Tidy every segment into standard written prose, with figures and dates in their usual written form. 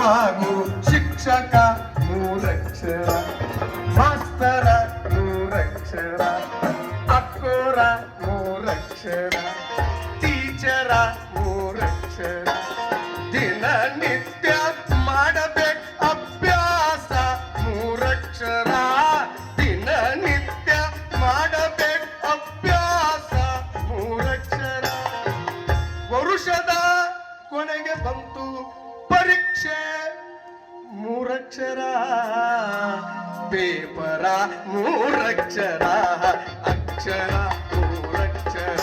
ಗುರು ಶಿಕ್ಷಕ ಮೂರಕ್ಷರ, ಮಾಸ್ತರ ಮೂರಕ್ಷರ, ಅಕ್ಕೋರ ಮೂರಕ್ಷರ, ಟೀಚರ ಮೂರಕ್ಷರ. ದಿನನಿತ್ಯ ಮಾಡಬೇಕು ಅಭ್ಯಾಸ ಮೂರಕ್ಷರ, ದಿನನಿತ್ಯ ಮಾಡಬೇಕು ಅಭ್ಯಾಸ ಮೂರಕ್ಷರ. ವರುಷದ ಕೊನೆಗೆ ಬಂತು ಪರೀಕ್ಷೆ ಮೂರಕ್ಷರ, ಪೇಪರ ಮೂರಕ್ಷರ, ಅಕ್ಷರ ಮೂರಕ್ಷರ,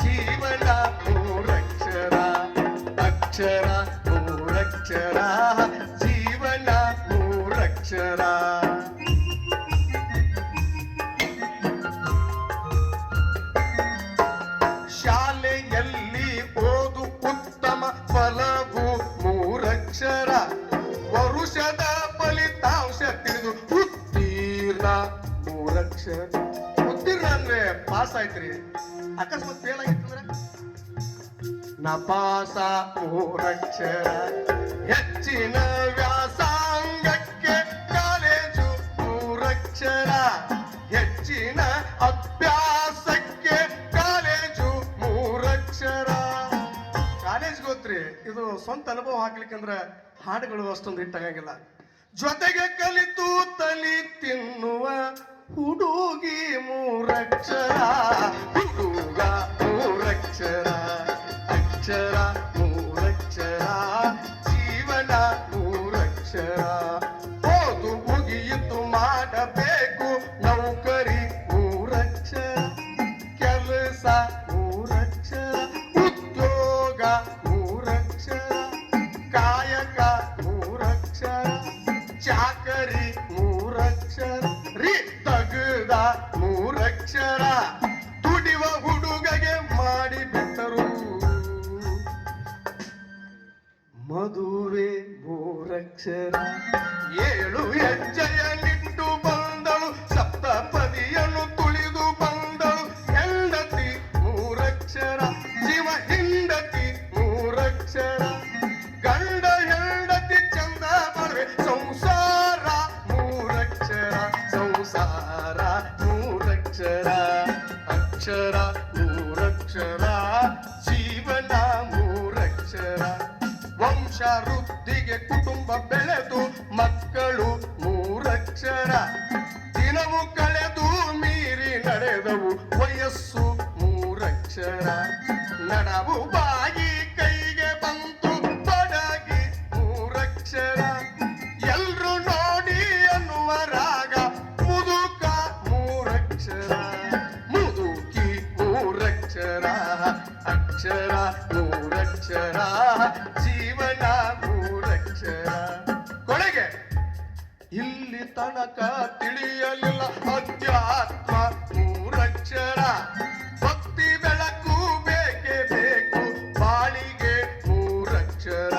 ಜೀವನ ಮೂರಕ್ಷರ, ಅಕ್ಷರ ಮೂರಕ್ಷರ, ಜೀವನ ಮೂರಕ್ಷರ. ಶಾಲೆಯಲ್ಲಿ ಓದು ಉತ್ತಮ ಫಲವು ಮೂರಕ್ಷರ, ವರುಷದ ಫಲಿತಾಂಶ ತಿಳಿದು ಉತ್ತೀರ್ಣ ಮೂರಕ್ಷರ. ಉತ್ತೀರ್ಣ ಅಂದ್ರೆ ಪಾಸ್ ಆಯ್ತ್ರಿ, ಅಕಸ್ಮಾತ್ ಫೇಲ್ ಆಗಿತ್ತಂದ್ರೆ ನಪಾಸ ಮೂರಕ್ಷರ. ಹೆಚ್ಚಿನ ವ್ಯಾಸಂಗಕ್ಕೆ ಕಾಲೇಜು ಮೂರಕ್ಷರ, ಹೆಚ್ಚಿನ ಅಭ್ಯಾಸಕ್ಕೆ ಕಾಲೇಜು ಮೂರಕ್ಷರ. ಕಾಲೇಜ್ ಗೊತ್ತ್ರಿ, ಇದು ಸ್ವಂತ ಅನುಭವ ಹಾಕ್ಲಿಕ್ಕಂದ್ರ ಹಾಡುಗಳು ಅಷ್ಟೊಂದು ಹಿಟ್ಟಾಗಂಗಿಲ್ಲ. ಜೊತೆಗೆ ಕಲಿತು ತಲಿ ತಿನ್ನುವ ಹುಡುಗಿ ಮೂರಕ್ಷರ, ಹುಡುಗ ಮೂರಕ್ಷರ, ಅಕ್ಷರ ಮೂರಕ್ಷರ, ಜೀವನ ಮೂರಕ್ಷರ. ಓದು ಮುಗಿಯಿತು ಮಾಡಬೇಕು ನೌಕರಿ ಮೂರಕ್ಷರ, ಕೆಲಸ ಮೂರಕ್ಷರ, ಉದ್ಯೋಗ ಮೂರಕ್ಷರ, ಕಾಯಕ ಮೂರಕ್ಷರ, ಚಾಕರಿ ಮೂರಕ್ಷರ, ತಗದ ಮೂರಕ್ಷರ. ದುಡಿವ ಹುಡುಗಗೆ ಮಾಡಿ ಬಿಟ್ಟರು ಮದುವೆ ಮೂರಕ್ಷರ. 7 ಹೆಜ್ಜೆಯ ನಿಟ್ಟು ಬಂದಳು, ಸಪ್ತಪದಿಯನ್ನು ತುಳಿದು ಬಂದಳು ಹೆಂಡತಿ ಮೂರಕ್ಷರ, ಜೀವ ಹಿಂಡತಿ ಮೂರಕ್ಷರ. ಗಂಡ ಹೆಂಡತಿ ಚಂದ ಬರವೆ ಸಂಸಾರ ಮೂರಕ್ಷರ, ಸಂಸಾರ ಮೂರಕ್ಷರ, ಅಕ್ಷರ ಮೂರಕ್ಷರ, ಜೀವನ ಮೂರಕ್ಷರ. ವಂಶ ವೃದ್ಧಿಗೆ ಕುಟುಂಬ ಬೆಳೆದು ಮಕ್ಕಳು ಮೂರಕ್ಷರ, ದಿನವು ಕಳೆದು ಮೀರಿ ನಡೆದವು ವಯಸ್ಸು ಮೂರಕ್ಷರ. ನಡವು ಬಾಗಿ ಕೈಗೆ ಬಂತು ತೊಡಗಿ ಮೂರಕ್ಷರ, ಎಲ್ರು ನೋಡಿ ಅನ್ನುವ ರಾಗ ಮುದುಕ ಮೂರಕ್ಷರ, ಮುದುಕಿ ಮೂರಕ್ಷರ, ಅಕ್ಷರ ಮೂರಕ್ಷರ, ಜೀವನ ಮೂರಕ್ಷರ. ಕೊನೆಗೆ ಇಲ್ಲಿ ತನಕ ತಿಳಿಯಲಿಲ್ಲ ಅಧ್ಯಾತ್ಮ ಮೂರಕ್ಷರ, ಭಕ್ತಿ ಬೆಳಕು ಬೇಕೇ ಬೇಕು ಬಾಳಿಗೆ ಮೂರಕ್ಷರ.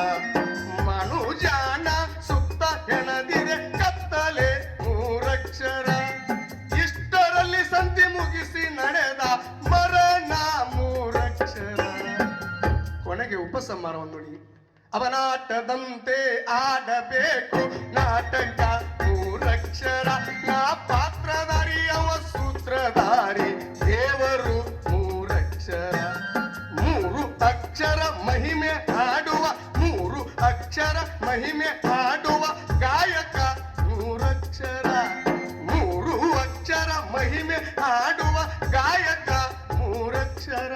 ಮನುಜಾನ ಸುತ್ತ ಹೆಣದಿರೆ ಕತ್ತಲೆ ಮೂರಕ್ಷರ, ಇಷ್ಟರಲ್ಲಿ ಸಂಧಿ ಮುಗಿಸಿ ನಡೆದ ಮರಣ ಮೂರಕ್ಷರ. ಕೊನೆಗೆ ಉಪಸಂಹಾರವನ್ನು ನೋಡಿ. ಅವನಾಟದಂತೆ ಆಡಬೇಕು ನಾಟಕ ಮೂರಕ್ಷರ, ನಾ ಪಾತ್ರಧಾರಿ ಅವ ಸೂತ್ರಧಾರಿ ದೇವರು ಮೂರಕ್ಷರ. 3 ಅಕ್ಷರ ಮಹಿಮೆ ಹಾಡುವ, 3 ಅಕ್ಷರ ಮಹಿಮೆ ಹಾಡುವ ಗಾಯಕ ಮೂರಕ್ಷರ, 3 ಅಕ್ಷರ ಮಹಿಮೆ ಹಾಡುವ ಗಾಯಕ ಮೂರಕ್ಷರ.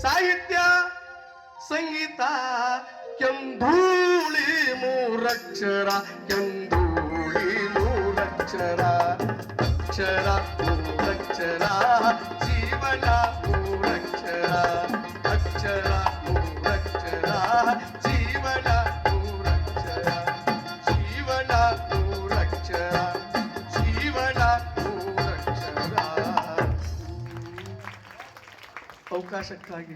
ಸಾಹಿತ್ಯ ಸಂಗೀತ ಕೆಂಧೂಳಿ ಮೂರಕ್ಷರ, ಕೆಂಧೂಳಿ ಮೂರಕ್ಷರ, ಅಕ್ಷರ ಮೂರಕ್ಷರ, ಜೀವನ ಮೂರಕ್ಷರ, ಅಕ್ಷರ ಮೂರಕ್ಷರ, ಜೀವನ ಮೂರಕ್ಷರ, ಜೀವನ ಮೂರಕ್ಷರ, ಜೀವನ ಮೂರಕ್ಷರ. ಅವಕಾಶಕ್ಕಾಗಿ